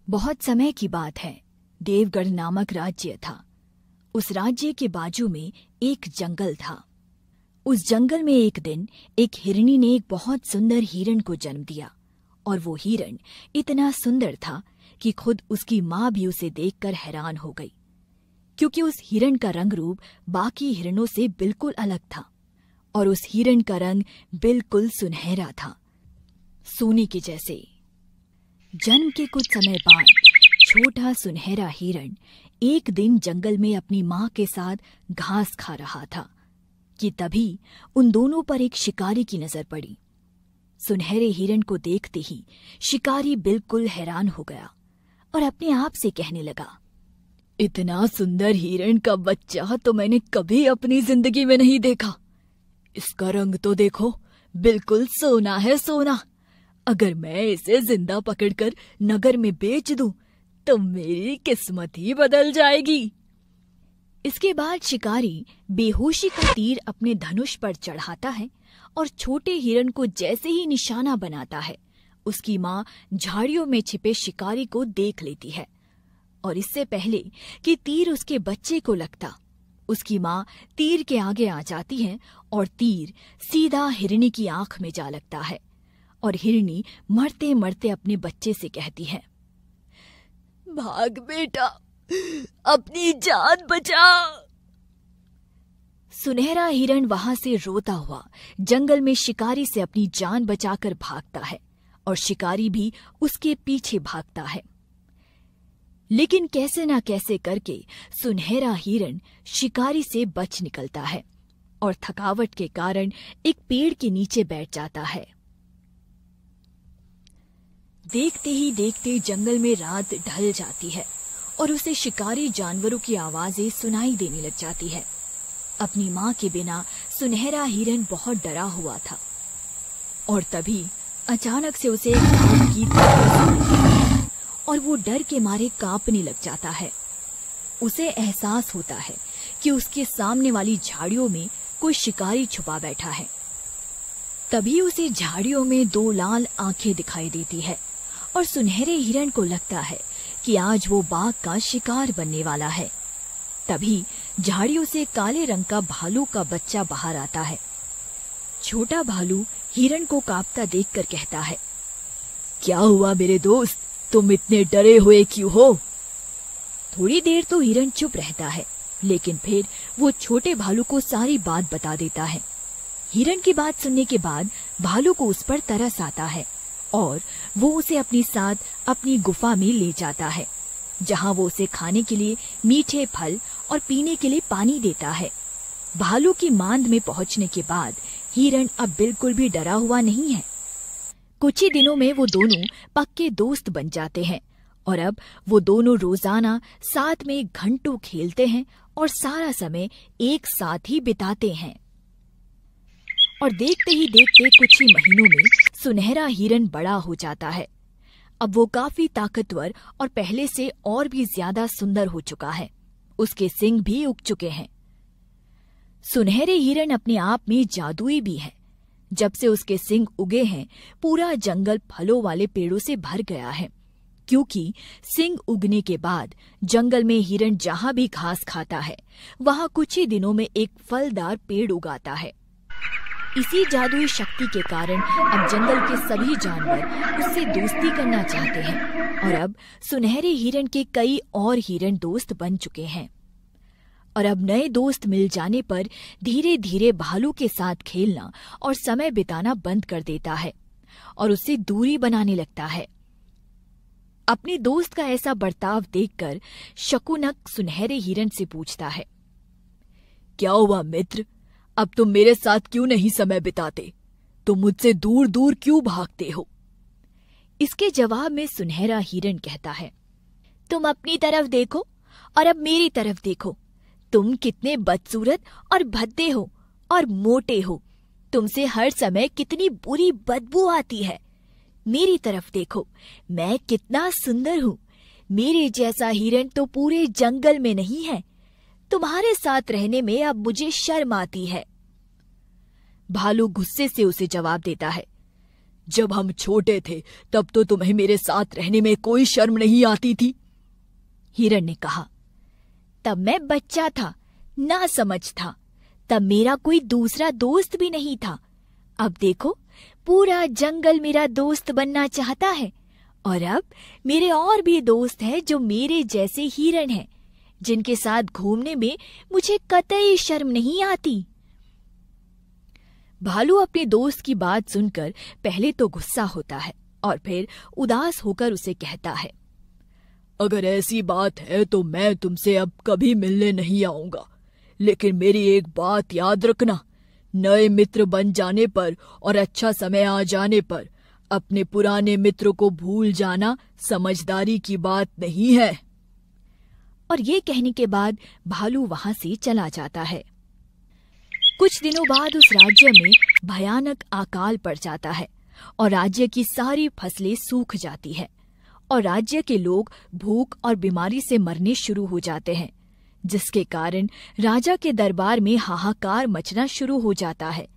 बहुत समय की बात है। देवगढ़ नामक राज्य था। उस राज्य के बाजू में एक जंगल था। उस जंगल में एक दिन एक हिरनी ने एक बहुत सुंदर हिरण को जन्म दिया और वो हिरण इतना सुंदर था कि खुद उसकी माँ भी उसे देखकर हैरान हो गई, क्योंकि उस हिरण का रंग रूप बाकी हिरणों से बिल्कुल अलग था और उस हिरण का रंग बिल्कुल सुनहरा था, सोने के जैसे। जन्म के कुछ समय बाद छोटा सुनहरा हिरण एक दिन जंगल में अपनी माँ के साथ घास खा रहा था कि तभी उन दोनों पर एक शिकारी की नजर पड़ी। सुनहरे हिरण को देखते ही शिकारी बिल्कुल हैरान हो गया और अपने आप से कहने लगा, इतना सुंदर हिरण का बच्चा तो मैंने कभी अपनी जिंदगी में नहीं देखा। इसका रंग तो देखो, बिल्कुल सोना है, सोना। अगर मैं इसे जिंदा पकड़कर नगर में बेच दूं तो मेरी किस्मत ही बदल जाएगी। इसके बाद शिकारी बेहोशी का तीर अपने धनुष पर चढ़ाता है और छोटे हिरण को जैसे ही निशाना बनाता है, उसकी माँ झाड़ियों में छिपे शिकारी को देख लेती है और इससे पहले कि तीर उसके बच्चे को लगता, उसकी माँ तीर के आगे आ जाती है और तीर सीधा हिरनी की आंख में जा लगता है और हिरनी मरते मरते अपने बच्चे से कहती है, भाग बेटा, अपनी जान बचा। सुनहरा हिरण वहां से रोता हुआ जंगल में शिकारी से अपनी जान बचाकर भागता है और शिकारी भी उसके पीछे भागता है। लेकिन कैसे ना कैसे करके सुनहरा हिरण शिकारी से बच निकलता है और थकावट के कारण एक पेड़ के नीचे बैठ जाता है। देखते ही देखते जंगल में रात ढल जाती है और उसे शिकारी जानवरों की आवाजें सुनाई देने लग जाती है। अपनी माँ के बिना सुनहरा हिरण बहुत डरा हुआ था और तभी अचानक से उसे एक बाघ की आवाज सुनाई देती है और वो डर के मारे कांपने लग जाता है। उसे एहसास होता है कि उसके सामने वाली झाड़ियों में कोई शिकारी छुपा बैठा है। तभी उसे झाड़ियों में दो लाल आंखें दिखाई देती है और सुनहरे हिरण को लगता है कि आज वो बाघ का शिकार बनने वाला है। तभी झाड़ियों से काले रंग का भालू का बच्चा बाहर आता है। छोटा भालू हिरण को कांपता देखकर कहता है, क्या हुआ मेरे दोस्त, तुम इतने डरे हुए क्यों हो? थोड़ी देर तो हिरण चुप रहता है, लेकिन फिर वो छोटे भालू को सारी बात बता देता है। हिरण की बात सुनने के बाद भालू को उस पर तरस आता है और वो उसे अपने साथ अपनी गुफा में ले जाता है, जहां वो उसे खाने के लिए मीठे फल और पीने के लिए पानी देता है। भालू की मांद में पहुंचने के बाद हिरण अब बिल्कुल भी डरा हुआ नहीं है। कुछ ही दिनों में वो दोनों पक्के दोस्त बन जाते हैं और अब वो दोनों रोजाना साथ में घंटों खेलते हैं और सारा समय एक साथ ही बिताते हैं। और देखते ही देखते कुछ ही महीनों में सुनहरा हिरण बड़ा हो जाता है। अब वो काफी ताकतवर और पहले से और भी ज्यादा सुंदर हो चुका है। उसके सींग भी उग चुके हैं। सुनहरे हिरण अपने आप में जादुई भी है। जब से उसके सींग उगे हैं, पूरा जंगल फलों वाले पेड़ों से भर गया है, क्योंकि सींग उगने के बाद जंगल में हिरण जहां भी घास खाता है, वहां कुछ ही दिनों में एक फलदार पेड़ उगाता है। इसी जादुई शक्ति के कारण अब जंगल के सभी जानवर उससे दोस्ती करना चाहते हैं और अब सुनहरे हिरण के कई और हिरण दोस्त बन चुके हैं। और अब नए दोस्त मिल जाने पर धीरे धीरे भालू के साथ खेलना और समय बिताना बंद कर देता है और उससे दूरी बनाने लगता है। अपने दोस्त का ऐसा बर्ताव देखकर शकुनक सुनहरे हिरण से पूछता है, क्या हुआ मित्र, अब तुम मेरे साथ क्यों नहीं समय बिताते? तुम मुझसे दूर दूर क्यों भागते हो? इसके जवाब में सुनहरा हिरण कहता है, तुम अपनी तरफ देखो और अब मेरी तरफ देखो। तुम कितने बदसूरत और भद्दे हो और मोटे हो। तुमसे हर समय कितनी बुरी बदबू आती है। मेरी तरफ देखो, मैं कितना सुंदर हूँ। मेरे जैसा हिरण तो पूरे जंगल में नहीं है। तुम्हारे साथ रहने में अब मुझे शर्म आती है। भालू गुस्से से उसे जवाब देता है, जब हम छोटे थे तब तो तुम्हें मेरे साथ रहने में कोई शर्म नहीं आती थी। हिरण ने कहा, तब मैं बच्चा था, ना समझ था, तब मेरा कोई दूसरा दोस्त भी नहीं था। अब देखो, पूरा जंगल मेरा दोस्त बनना चाहता है, और अब मेरे और भी दोस्त हैं जो मेरे जैसे हिरण हैं, जिनके साथ घूमने में मुझे कतई शर्म नहीं आती। भालू अपने दोस्त की बात सुनकर पहले तो गुस्सा होता है और फिर उदास होकर उसे कहता है, अगर ऐसी बात है तो मैं तुमसे अब कभी मिलने नहीं आऊंगा, लेकिन मेरी एक बात याद रखना, नए मित्र बन जाने पर और अच्छा समय आ जाने पर अपने पुराने मित्र को भूल जाना समझदारी की बात नहीं है। और ये कहने के बाद भालू वहां से चला जाता है। कुछ दिनों बाद उस राज्य में भयानक अकाल पड़ जाता है और राज्य की सारी फसलें सूख जाती है और राज्य के लोग भूख और बीमारी से मरने शुरू हो जाते हैं, जिसके कारण राजा के दरबार में हाहाकार मचना शुरू हो जाता है।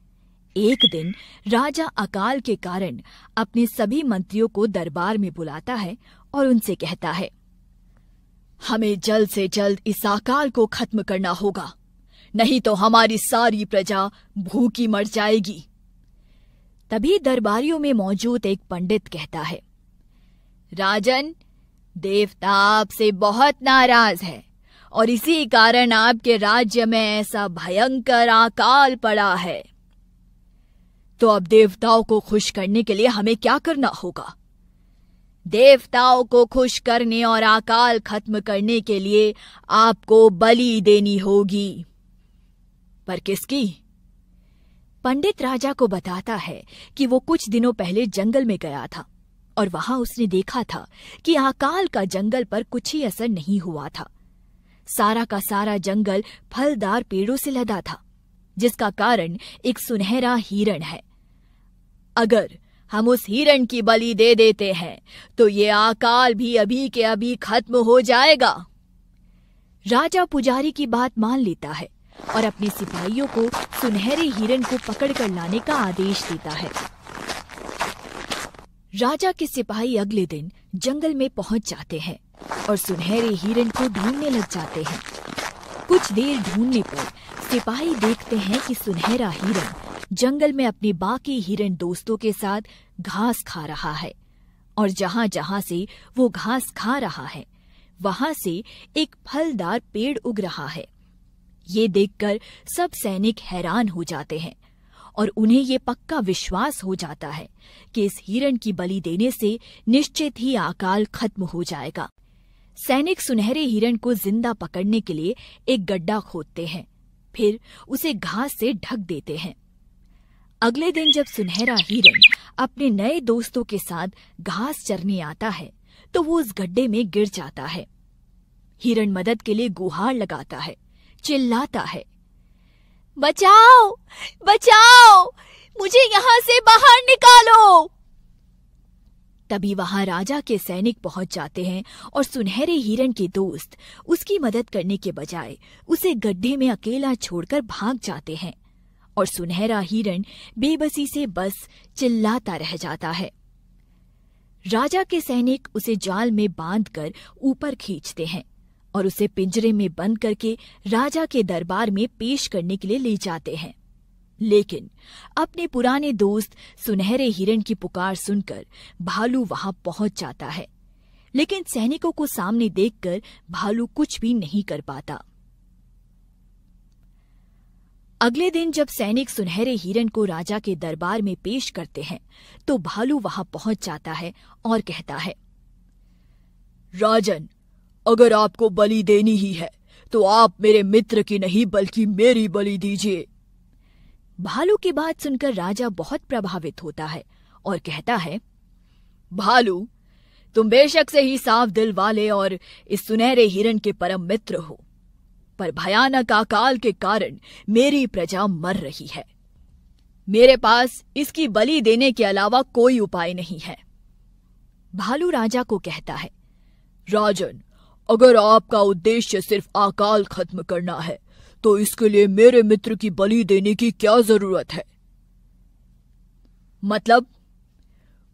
एक दिन राजा अकाल के कारण अपने सभी मंत्रियों को दरबार में बुलाता है और उनसे कहता है, हमें जल्द से जल्द इस अकाल को खत्म करना होगा, नहीं तो हमारी सारी प्रजा भूखी मर जाएगी। तभी दरबारियों में मौजूद एक पंडित कहता है, राजन, देवता आपसे बहुत नाराज है और इसी कारण आपके राज्य में ऐसा भयंकर अकाल पड़ा है। तो अब देवताओं को खुश करने के लिए हमें क्या करना होगा? देवताओं को खुश करने और अकाल खत्म करने के लिए आपको बलि देनी होगी। पर किसकी? पंडित राजा को बताता है कि वो कुछ दिनों पहले जंगल में गया था और वहां उसने देखा था कि अकाल का जंगल पर कुछ ही असर नहीं हुआ था। सारा का सारा जंगल फलदार पेड़ों से लदा था, जिसका कारण एक सुनहरा हिरण है। अगर हम उस हिरण की बलि दे देते हैं तो ये अकाल भी अभी के अभी खत्म हो जाएगा। राजा पुजारी की बात मान लेता है और अपने सिपाहियों को सुनहरे हिरण को पकड़कर लाने का आदेश देता है। राजा के सिपाही अगले दिन जंगल में पहुंच जाते हैं और सुनहरे हिरण को ढूंढने लग जाते हैं। कुछ देर ढूंढने पर सिपाही देखते हैं कि सुनहरा हिरण जंगल में अपने बाकी हिरण दोस्तों के साथ घास खा रहा है और जहां जहां से वो घास खा रहा है वहां से एक फलदार पेड़ उग रहा है। ये देखकर सब सैनिक हैरान हो जाते हैं और उन्हें ये पक्का विश्वास हो जाता है कि इस हिरण की बलि देने से निश्चित ही अकाल खत्म हो जाएगा। सैनिक सुनहरे हिरण को जिंदा पकड़ने के लिए एक गड्ढा खोदते हैं, फिर उसे घास से ढक देते हैं। अगले दिन जब सुनहरा हिरण अपने नए दोस्तों के साथ घास चरने आता है तो वो उस गड्ढे में गिर जाता है। हिरण मदद के लिए गुहार लगाता है, चिल्लाता है, बचाओ, बचाओ, मुझे यहाँ से बाहर निकालो। तभी वहां राजा के सैनिक पहुंच जाते हैं और सुनहरे हिरण के दोस्त उसकी मदद करने के बजाय उसे गड्ढे में अकेला छोड़कर भाग जाते हैं और सुनहरा हिरण बेबसी से बस चिल्लाता रह जाता है। राजा के सैनिक उसे जाल में बांधकर ऊपर खींचते हैं और उसे पिंजरे में बंद करके राजा के दरबार में पेश करने के लिए ले जाते हैं। लेकिन अपने पुराने दोस्त सुनहरे हिरण की पुकार सुनकर भालू वहां पहुंच जाता है, लेकिन सैनिकों को सामने देखकर भालू कुछ भी नहीं कर पाता। अगले दिन जब सैनिक सुनहरे हिरण को राजा के दरबार में पेश करते हैं तो भालू वहां पहुंच जाता है और कहता है, राजन, अगर आपको बलि देनी ही है तो आप मेरे मित्र की नहीं बल्कि मेरी बलि दीजिए। भालू की बात सुनकर राजा बहुत प्रभावित होता है और कहता है, भालू, तुम बेशक से ही साफ दिल वाले और इस सुनहरे हिरण के परम मित्र हो, पर भयानक अकाल के कारण मेरी प्रजा मर रही है। मेरे पास इसकी बलि देने के अलावा कोई उपाय नहीं है। भालू राजा को कहता है, राजन, अगर आपका उद्देश्य सिर्फ अकाल खत्म करना है तो इसके लिए मेरे मित्र की बलि देने की क्या जरूरत है? मतलब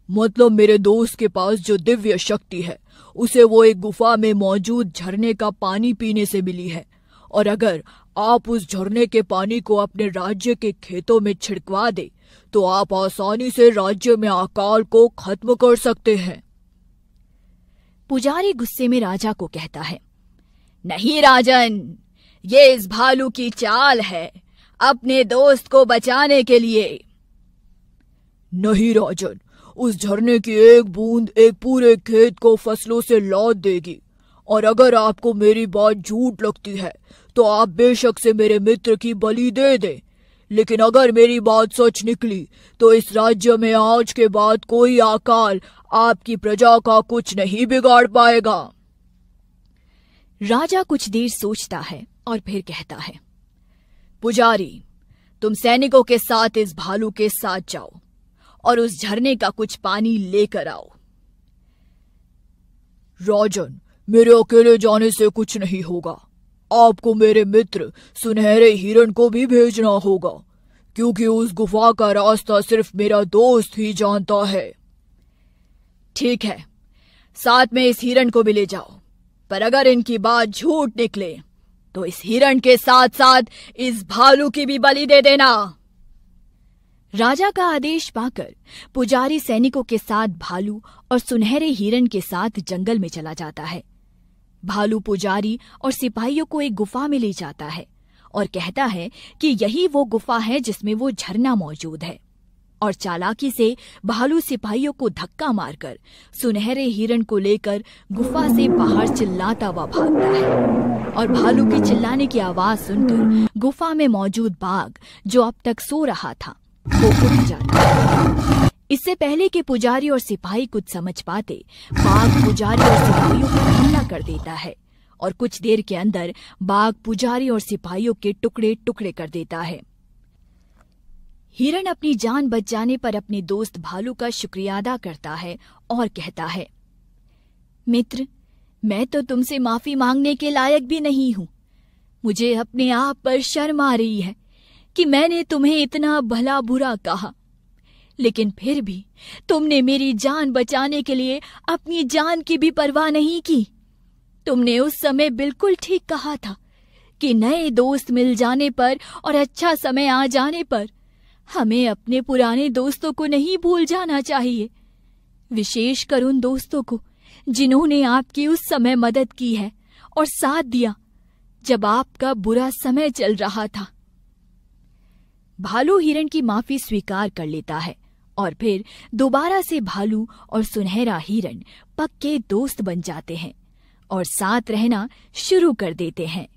मतलब मेरे दोस्त के पास जो दिव्य शक्ति है उसे वो एक गुफा में मौजूद झरने का पानी पीने से मिली है, और अगर आप उस झरने के पानी को अपने राज्य के खेतों में छिड़कवा दे तो आप आसानी से राज्य में अकाल को खत्म कर सकते हैं। पुजारी गुस्से में राजा को कहता है, नहीं राजन, ये इस भालू की चाल है अपने दोस्त को बचाने के लिए। नहीं राजन, उस झरने की एक बूंद एक पूरे खेत को फसलों से लौट देगी, और अगर आपको मेरी बात झूठ लगती है तो आप बेशक से मेरे मित्र की बलि दे दें, लेकिन अगर मेरी बात सच निकली तो इस राज्य में आज के बाद कोई अकाल आपकी प्रजा का कुछ नहीं बिगाड़ पाएगा। राजा कुछ देर सोचता है और फिर कहता है, पुजारी, तुम सैनिकों के साथ इस भालू के साथ जाओ और उस झरने का कुछ पानी लेकर आओ। राजन, मेरे अकेले जाने से कुछ नहीं होगा, आपको मेरे मित्र सुनहरे हिरण को भी भेजना होगा, क्योंकि उस गुफा का रास्ता सिर्फ मेरा दोस्त ही जानता है। ठीक है, साथ में इस हिरण को भी ले जाओ, पर अगर इनकी बात झूठ निकले तो इस हिरण के साथ साथ इस भालू की भी बलि दे देना। राजा का आदेश पाकर पुजारी सैनिकों के साथ भालू और सुनहरे हिरण के साथ जंगल में चला जाता है। भालू पुजारी और सिपाहियों को एक गुफा में ले जाता है और कहता है कि यही वो गुफा है जिसमें वो झरना मौजूद है, और चालाकी से भालू सिपाहियों को धक्का मारकर सुनहरे हिरण को लेकर गुफा से बाहर चिल्लाता हुआ भागता है, और भालू के चिल्लाने की आवाज सुनकर गुफा में मौजूद बाघ, जो अब तक सो रहा था, वो उठ जाता है। इससे पहले कि पुजारी और सिपाही कुछ समझ पाते, बाघ पुजारी और सिपाहियों पर हमला कर देता है, और कुछ देर के अंदर बाघ पुजारी और सिपाहियों के टुकड़े टुकड़े कर देता है। हिरण अपनी जान बच जाने पर अपने दोस्त भालू का शुक्रिया अदा करता है और कहता है, मित्र, मैं तो तुमसे माफी मांगने के लायक भी नहीं हूं। मुझे अपने आप पर शर्म आ रही है कि मैंने तुम्हें इतना भला बुरा कहा, लेकिन फिर भी तुमने मेरी जान बचाने के लिए अपनी जान की भी परवाह नहीं की। तुमने उस समय बिल्कुल ठीक कहा था कि नए दोस्त मिल जाने पर और अच्छा समय आ जाने पर हमें अपने पुराने दोस्तों को नहीं भूल जाना चाहिए, विशेषकर उन दोस्तों को जिन्होंने आपकी उस समय मदद की है और साथ दिया जब आपका बुरा समय चल रहा था। भालू हिरण की माफी स्वीकार कर लेता है और फिर दोबारा से भालू और सुनहरा हिरण पक्के दोस्त बन जाते हैं और साथ रहना शुरू कर देते हैं।